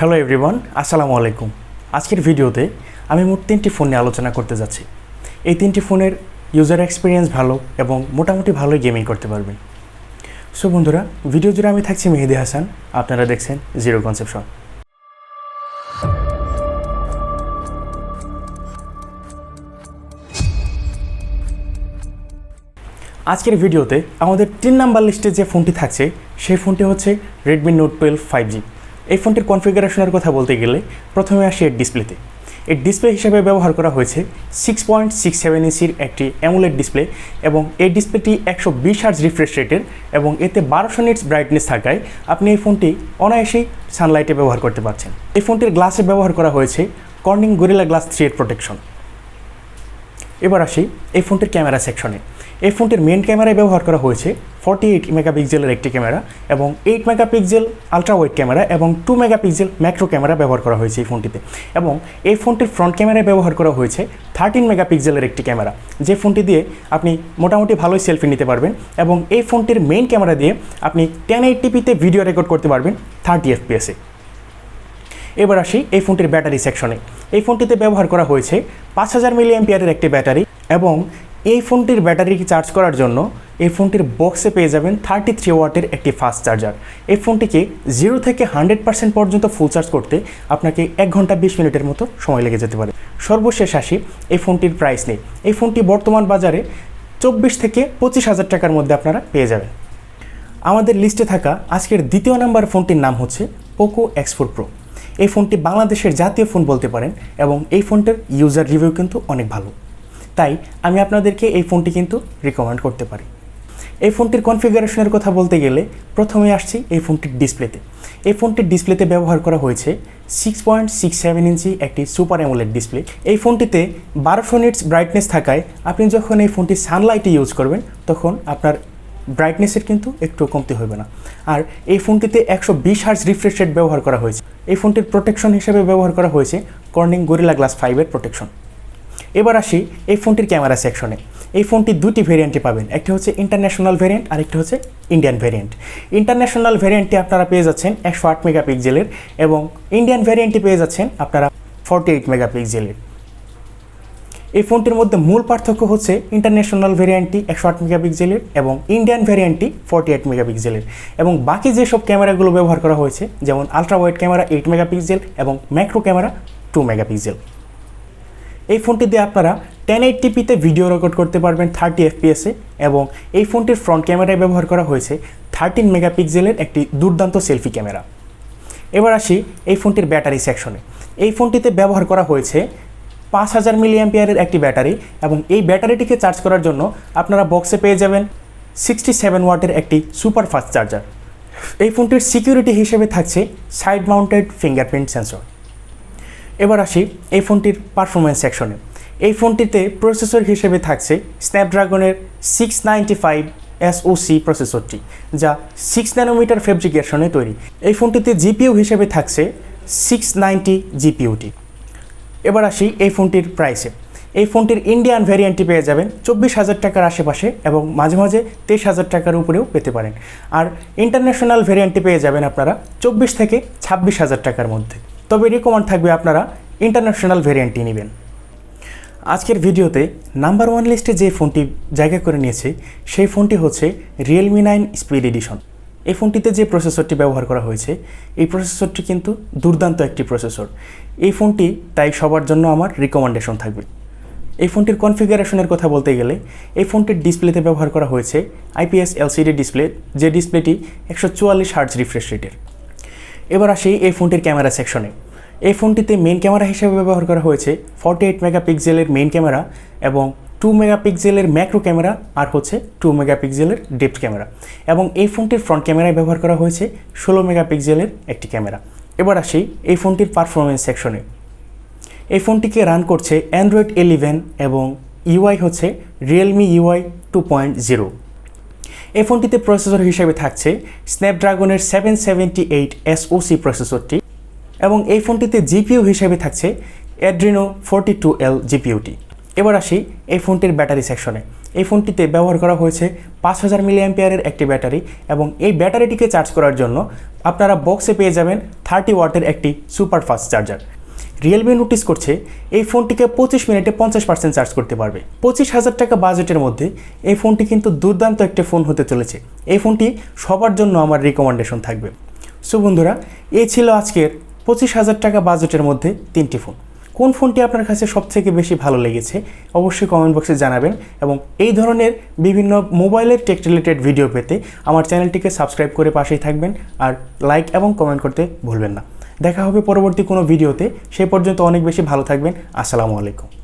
Hello everyone, আসসালামু আলাইকুম। আজকের ভিডিওতে আমি মোট 3টি ফোন নিয়ে আলোচনা করতে যাচ্ছি। এই 3টি ফোনের ইউজার এক্সপিরিয়েন্স ভালো এবং মোটামুটি ভালোই গেমিং করতে পারবেন। সো বন্ধুরা, ভিডিও জুড়ে আমি থাকছি মেহেদি হাসান, আপনারা দেখছেন জিরো কনসেপশন। আজকের ভিডিওতে আমাদের 3 নাম্বার লিস্টে যে ফোনটি থাকছে সেই ফোনটি হচ্ছে রেডমি নোট 12 5G। এই ফোনটির কনফিগারেশনের কথা বলতে গেলে প্রথমে আসি এর ডিসপ্লেতে। এর ডিসপ্লে হিসেবে ব্যবহার করা হয়েছে 6.67 ইঞ্চির একটি অ্যামোলেড ডিসপ্লে এবং এই ডিসপ্লেটি 120 হার্জ রিফ্রেশ রেটের এবং এতে 1200 নিটস ব্রাইটনেস থাকায় আপনি এই ফোনটি অনায়াসেই সানলাইটে ব্যবহার করতে পারছেন। এই ফোনটির গ্লাসে ব্যবহার করা হয়েছে কর্নিং গরিলা গ্লাস 3 এর প্রোটেকশন। এবার আসি এই ফোনটির ক্যামেরা সেকশনে। এই ফোনটির মেন ক্যামেরায় ব্যবহার করা হয়েছে 48 মেগাপিক্সেলের একটি ক্যামেরা এবং 8 মেগাপিক্সেল আলট্রা ওয়াইড ক্যামেরা এবং 2 মেগাপিক্সেল ম্যাক্রো ক্যামেরা ব্যবহার করা হয়েছে এই ফোনটিতে। এবং এই ফোনটির ফ্রন্ট ক্যামেরায় ব্যবহার করা হয়েছে 13 মেগাপিক্সেলের একটি ক্যামেরা, যে ফোনটি দিয়ে আপনি মোটামুটি ভালোই সেলফি নিতে পারবেন এবং এই ফোনটির মেইন ক্যামেরা দিয়ে আপনি 1080pতে ভিডিও রেকর্ড করতে পারবেন 30 fps-এ। এবার আসি এই ফোনটির ব্যাটারি সেকশনে। এই ফোনটিতে ব্যবহার করা হয়েছে 5000 মিলিঅ্যাম্পিয়ারের একটি ব্যাটারি এবং এই ফোনটির ব্যাটারি চার্জ করার জন্য এই ফোনটির বক্সে পেয়ে যাবেন 33 ওয়াটের একটি ফাস্ট চার্জার। এই ফোনটিকে 0 থেকে 100% পর্যন্ত ফুল চার্জ করতে আপনাকে 1 ঘন্টা 20 মিনিটের মতো সময় লেগে যেতে পারে। সর্বশেষ আসি এই ফোনটির প্রাইস নিয়ে। এই ফোনটি বর্তমান বাজারে 24 থেকে 25,000 টাকার মধ্যে আপনারা পেয়ে যাবেন। আমাদের লিস্টে থাকা আজকের দ্বিতীয় নাম্বার ফোনটির নাম হচ্ছে পোকো X4 Pro। এই ফোনটি বাংলাদেশের জাতীয় ফোন বলতে পারেন এবং এই ফোনটার ইউজার রিভিউ কিন্তু অনেক ভালো, তাই আমি আপনাদেরকে এই ফোনটি কিন্তু রিকমেন্ড করতে পারি। এই ফোনটির কনফিগারেশনের কথা বলতে গেলে প্রথমে আসছি এই ফোনটির ডিসপ্লেতে। এই ফোনটির ডিসপ্লেতে ব্যবহার করা হয়েছে 6.67 ইঞ্চি একটি সুপার অ্যামোলেড ডিসপ্লে। এই ফোনটিতে 1200 নিটস ব্রাইটনেস থাকায় আপনি যখন এই ফোনটি সানলাইটে ইউজ করবেন তখন আপনার ব্রাইটনেসের কিন্তু একটু কমতি হবে না। আর এই ফোনটিতে 120 হার্জ রিফ্রেশ রেট ব্যবহার করা হয়েছে। এই ফোনটির প্রোটেকশন হিসেবে ব্যবহার করা হয়েছে কর্নিং গরিলা গ্লাস 5 এর প্রোটেকশন। এবার আসি এই ফোনটির ক্যামেরা সেকশনে। এই ফোনটি দুটি ভেরিয়েন্টে পাবেন, একটি হচ্ছে ইন্টারন্যাশনাল ভেরিয়েন্ট আর একটি হচ্ছে ইন্ডিয়ান ভেরিয়েন্ট। ইন্টারন্যাশনাল ভেরিয়েন্টে আপনারা পেয়ে যাচ্ছেন 108 মেগাপিক্সেলের এবং ইন্ডিয়ান ভেরিয়েন্টে পেয়ে যাচ্ছেন আপনারা 48 মেগাপিক্সেলের। এই ফোনটির মধ্যে মূল পার্থক্য হচ্ছে ইন্টারন্যাশনাল ভেরিয়েন্টটি 108 মেগাপিক্সেলের এবং ইন্ডিয়ান ভেরিয়েন্টটি 48 মেগাপিক্সেলের এবং বাকি যেসব ক্যামেরাগুলো ব্যবহার করা হয়েছে যেমন আলট্রা ওয়াইড ক্যামেরা 8 মেগাপিক্সেল এবং ম্যাক্রো ক্যামেরা 2 মেগাপিক্সেল। এই ফোনটি দিয়ে আপনারা 1080pতে ভিডিও রেকর্ড করতে পারবেন 30 fps-এ এবং এই ফোনটির ফ্রন্ট ক্যামেরায় ব্যবহার করা হয়েছে 13 মেগাপিক্সেলের একটি দুর্দান্ত সেলফি ক্যামেরা। এবার আসি এই ফোনটির ব্যাটারি সেকশনে। এই ফোনটিতে ব্যবহার করা হয়েছে 5000 মিলিঅ্যাম্পিয়ারের একটি ব্যাটারি এবং এই ব্যাটারিটিকে চার্জ করার জন্য আপনারা বক্সে পেয়ে যাবেন 67 ওয়াটের একটি সুপার ফাস্ট চার্জার। এই ফোনটির সিকিউরিটি হিসেবে থাকছে সাইড মাউন্টেড ফিঙ্গারপ্রিন্ট সেন্সর। এবার আসি এই ফোনটির পারফরমেন্স সেকশনে। এই ফোনটিতে প্রসেসর হিসেবে থাকছে স্ন্যাপড্রাগনের 695 SoC প্রসেসরটি, যা 6 ন্যানোমিটার ফেব্রিকেশনে তৈরি। এই ফোনটিতে জিপিইউ হিসেবে থাকছে 690 জিপিইউটি। এবার আসি এই ফোনটির প্রাইসে। এই ফোনটির ইন্ডিয়ান ভ্যারিয়েন্টটি পেয়ে যাবেন 24,000 টাকার আশেপাশে এবং মাঝে মাঝে 23,000 টাকার উপরেও পেতে পারেন। আর ইন্টারন্যাশনাল ভ্যারিয়েন্টটি পেয়ে যাবেন আপনারা 24 থেকে 26,000 টাকার মধ্যে। তবে রিকমেন্ড থাকবে আপনারা ইন্টারন্যাশনাল ভ্যারিয়েন্টটি নেবেন। আজকের ভিডিওতে নাম্বার 1 লিস্টে যে ফোনটি জায়গা করে নিয়েছে সেই ফোনটি হচ্ছে রিয়েলমি 9 স্পিড এডিশন। এই ফোনটিতে যে প্রসেসরটি ব্যবহার করা হয়েছে এই প্রসেসরটি কিন্তু দুর্দান্ত একটি প্রসেসর। এই ফোনটি তাই সবার জন্য আমার রিকমেন্ডেশন থাকবে। এই ফোনটির কনফিগারেশনের কথা বলতে গেলে এই ফোনটির ডিসপ্লেতে ব্যবহার করা হয়েছে IPS LCD ডিসপ্লে, যে ডিসপ্লেটি 144 হার্জ রিফ্রেশ রেটের। এবার আসি এই ফোনটির ক্যামেরা সেকশনে। এই ফোনটিতে মেইন ক্যামেরা হিসেবে ব্যবহার করা হয়েছে 48 মেগাপিক্সেলের মেইন ক্যামেরা এবং 2 মেগাপিক্সেলের ম্যাক্রো ক্যামেরা আর হচ্ছে 2 মেগাপিক্সেলের ডেপথ ক্যামেরা এবং এই ফোনটির ফ্রন্ট ক্যামেরায় ব্যবহার করা হয়েছে 16 মেগাপিক্সেলের একটি ক্যামেরা। এবার আসি এই ফোনটির পারফরমেন্স সেকশনে। এই ফোনটিকে রান করছে অ্যান্ড্রয়েড 11 এবং ইউআই হচ্ছে রিয়েলমি UI 2.0। এই ফোনটিতে প্রসেসর হিসেবে থাকছে স্ন্যাপড্রাগনের 778 SoC প্রসেসরটি এবং এই ফোনটিতে জিপিইউ হিসেবে থাকছে অ্যাড্রিনো 42L জিপিইউটি। এবার আসি এই ফোনটির ব্যাটারি সেকশনে। এই ফোনটিতে ব্যবহার করা হয়েছে 5000 মিলিঅ্যাম্পিয়ারের একটি ব্যাটারি এবং এই ব্যাটারিটিকে চার্জ করার জন্য আপনারা বক্সে পেয়ে যাবেন 30 ওয়াটের একটি super fast charger. Realme notice করছে এই ফোনটিকে 25 মিনিটে 50% চার্জ করতে পারবে। 25,000 টাকা বাজেটের মধ্যে এই ফোনটি কিন্তু দুর্দান্ত একটি ফোন হতে চলেছে। এই ফোনটি সবার জন্য আমার রিকমেন্ডেশন থাকবে। সো বন্ধুরা, এই ছিল আজকের 25,000 টাকা বাজেটের মধ্যে 3টি ফোন। কোন ফোনটি আপনার কাছে সবথেকে বেশি ভালো লেগেছে অবশ্যই কমেন্ট বক্সে জানাবেন এবং এই ধরনের বিভিন্ন মোবাইলের টেক রিলেটেড ভিডিও পেতে আমার চ্যানেলটিকে সাবস্ক্রাইব করে পাশেই থাকবেন আর লাইক এবং কমেন্ট করতে ভুলবেন না। দেখা হবে পরবর্তী কোনো ভিডিওতে। সেই পর্যন্ত অনেক বেশি ভালো থাকবেন। আসসালামু আলাইকুম।